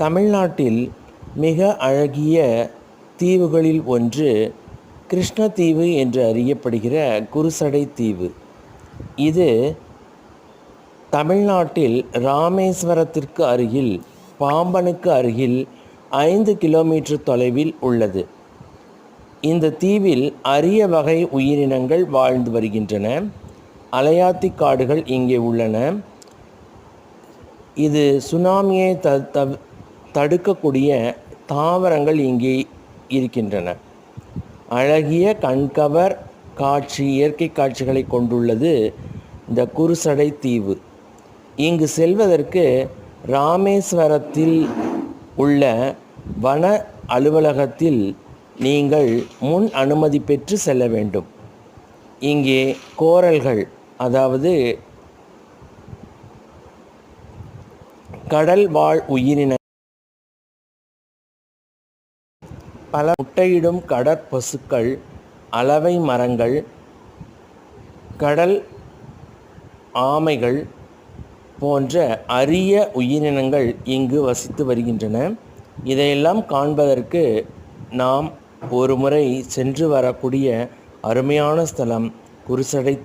தமிழ்நாட்டில் மிக அழகிய தீவுகளில் ஒன்று கிருஷ்ணதீவு என்று அறியப்படுகிற குருசடை தீவு. இது தமிழ்நாட்டில் ராமேஸ்வரத்திற்கு அருகில், பாம்பனுக்கு அருகில் 5 கிலோமீட்டர் தொலைவில் உள்ளது. இந்த தீவில் அரிய வகை உயிரினங்கள் வாழ்ந்து வருகின்றன. அலையாத்தி காடுகள் இங்கே உள்ளன. இது சுனாமியை தடுக்கக்கூடிய தாவரங்கள் இங்கே இருக்கின்றன. அழகிய கண்கவர் காட்சி, இயற்கை காட்சிகளை கொண்டுள்ளது இந்த குருசடை தீவு. இங்கு செல்வதற்கு ராமேஸ்வரத்தில் உள்ள வன அலுவலகத்தில் நீங்கள் முன் அனுமதி பெற்று செல்ல வேண்டும். இங்கே கோரல்கள், அதாவது கடல் வாழ் உயிரின, பல முட்டையிடும் கடற்பசுக்கள், அளவை மரங்கள், கடல் ஆமைகள் போன்ற அரிய உயிரினங்கள் இங்கு வசித்து வருகின்றன. இதையெல்லாம் காண்பதற்கு நாம் ஒரு முறை சென்று வரக்கூடிய அருமையான ஸ்தலம் குருசடை.